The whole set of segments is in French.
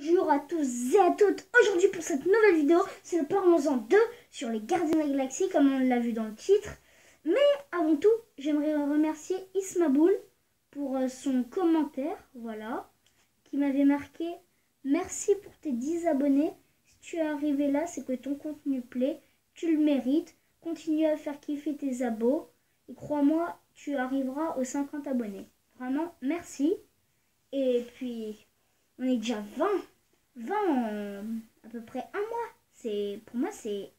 Bonjour à tous et à toutes. Aujourd'hui pour cette nouvelle vidéo, c'est le Parlons-en 2 sur les Gardiens de la Galaxie comme on l'a vu dans le titre. Mais avant tout, j'aimerais remercier Ismaboul pour son commentaire, voilà, qui m'avait marqué: merci pour tes 10 abonnés. Si tu es arrivé là, c'est que ton contenu plaît, tu le mérites. Continue à faire kiffer tes abos et crois-moi, tu arriveras aux 50 abonnés. Vraiment, merci. Et puis, on est déjà 20 en à peu près un mois. Pour moi, c'est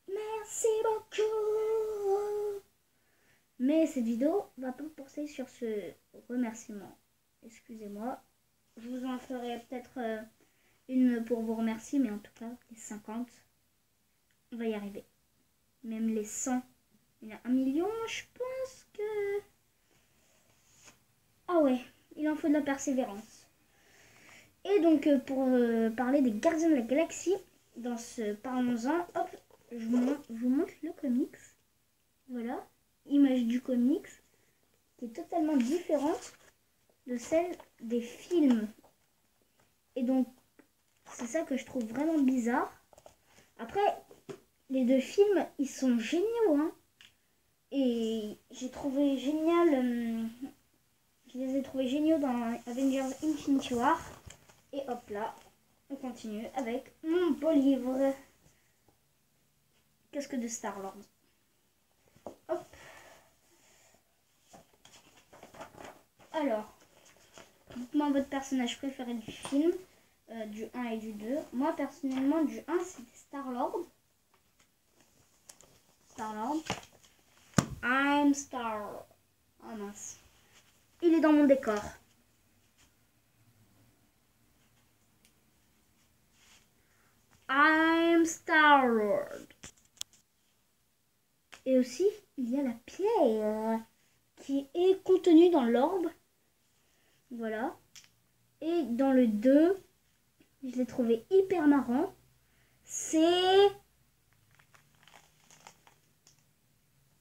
merci beaucoup. Mais cette vidéo va pas porter sur ce remerciement. Excusez-moi. Je vous en ferai peut-être une pour vous remercier, mais en tout cas, les 50, on va y arriver. Même les 100, il y a 1 million, je pense que... Ah ouais, il en faut de la persévérance. Et donc, pour parler des Gardiens de la Galaxie, dans ce Parlons-en, hop, je vous montre le comics. Voilà, image du comics, qui est totalement différente de celle des films. Et donc, c'est ça que je trouve vraiment bizarre. Après, les deux films, ils sont géniaux, hein. Et j'ai trouvé génial... je les ai trouvés géniaux dans Avengers Infinity War. Et hop là, on continue avec mon beau livre. Casque de Star-Lord. Hop. Alors, dites-moi votre personnage préféré du film, du 1 et du 2. Moi, personnellement, du 1, c'était Star-Lord. Star-Lord. I'm Star. Oh mince. Il est dans mon décor. I'm Star-Lord. Et aussi, il y a la pierre qui est contenue dans l'orbe. Voilà. Et dans le 2, je l'ai trouvé hyper marrant. C'est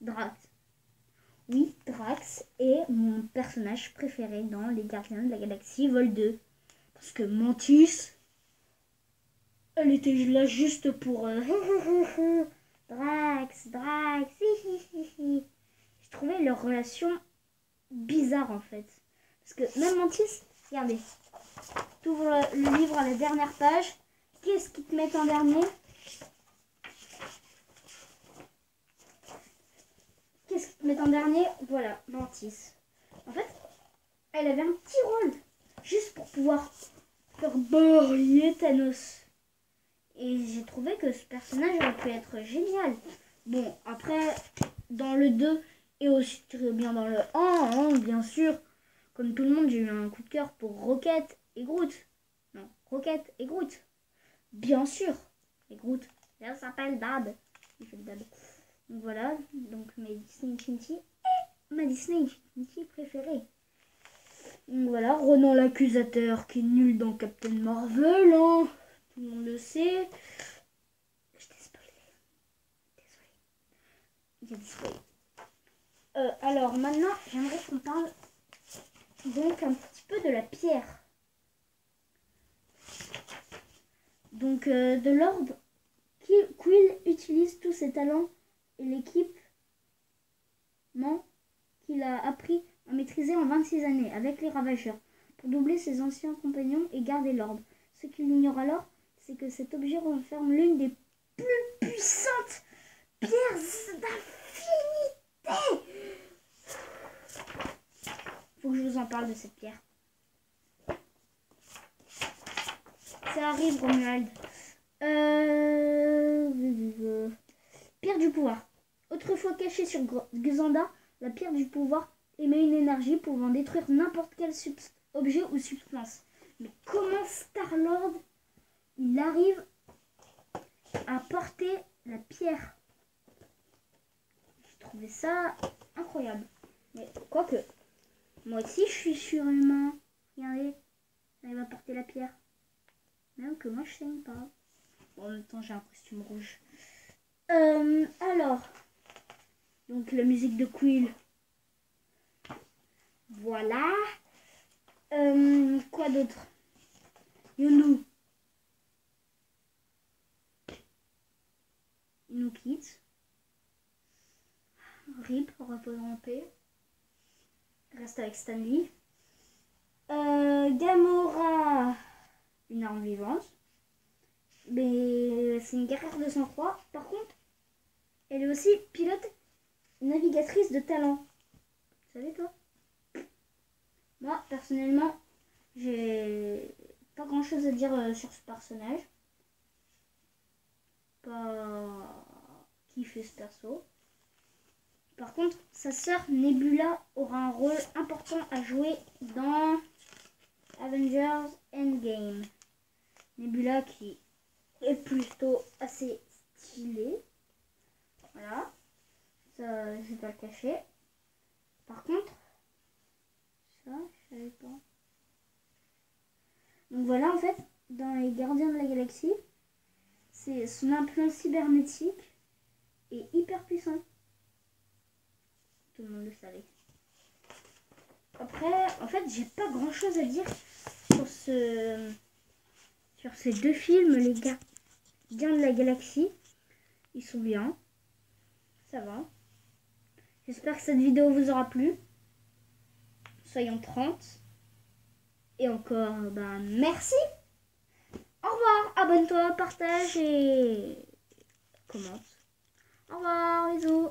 Drax. Oui, Drax est mon personnage préféré dans les Gardiens de la Galaxie Vol 2. Parce que Mantis, elle était là juste pour... Drax, Je trouvais leur relation bizarre en fait. Parce que même Mantis, regardez, tu ouvres le livre à la dernière page. Qu'est-ce qu'ils te mettent en dernier? Qu'est-ce qu'ils te mettent en dernier? Voilà, Mantis. En fait, elle avait un petit rôle. Juste pour pouvoir faire briller Thanos. Et j'ai trouvé que ce personnage aurait pu être génial. Bon, après, dans le 2 et aussi très bien dans le 1, hein, bien sûr. Comme tout le monde, j'ai eu un coup de cœur pour Rocket et Groot. Non, Rocket et Groot. Bien sûr. Et Groot, elle s'appelle Dab. Il fait le Dab. Donc voilà, donc mes Disney Infinity et ma Disney Infinity préférée. Donc voilà, Ronan l'accusateur qui est nul dans Captain Marvel, hein. Tout le monde le sait. Je t'ai spoilé. Désolée. Il y a des spoilers. Alors maintenant, j'aimerais qu'on parle donc un petit peu de la pierre. Donc de l'ordre, Quill utilise tous ses talents et l'équipement qu'il a appris à maîtriser en 26 années avec les Ravageurs pour doubler ses anciens compagnons et garder l'ordre. Ce qu'il ignore alors, c'est que cet objet renferme l'une des plus puissantes pierres d'infinité. Faut que je vous en parle de cette pierre. Ça arrive, Romuald. Pierre du pouvoir. Autrefois cachée sur Xanda, la pierre du pouvoir émet une énergie pouvant détruire n'importe quel objet ou substance. Mais comment Star-Lord il arrive à porter la pierre? J'ai trouvé ça incroyable. Mais quoique, moi aussi je suis surhumain. Regardez, j'arrive à porter la pierre. Même que moi je saigne pas. Bon, en même temps j'ai un costume rouge. Alors, donc la musique de Quill. Voilà. Quoi d'autre? Yondu. Il nous quitte. Rip, repose en paix. Reste avec Stanley. Gamora, une arme vivante. Mais c'est une guerrière de sang-froid. Par contre, elle est aussi pilote navigatrice de talent. Vous savez toi? Moi, personnellement, j'ai pas grand chose à dire sur ce personnage. Pas kiffé ce perso. Par contre, sa sœur Nebula aura un rôle important à jouer dans Avengers Endgame. Nebula qui est plutôt assez stylée. Voilà. Ça, je vais pas le cacher. Par contre, ça, je savais pas. Donc voilà, en fait, dans les Gardiens de la Galaxie, c'est son implant cybernétique est hyper puissant. Tout le monde le savait. Après, en fait, j'ai pas grand chose à dire sur ces deux films, les Gardiens de la Galaxie. Ils sont bien. Ça va. J'espère que cette vidéo vous aura plu. Soyons 30. Et encore, merci. Au revoir. Abonne-toi, partage et commente. Au revoir, bisous.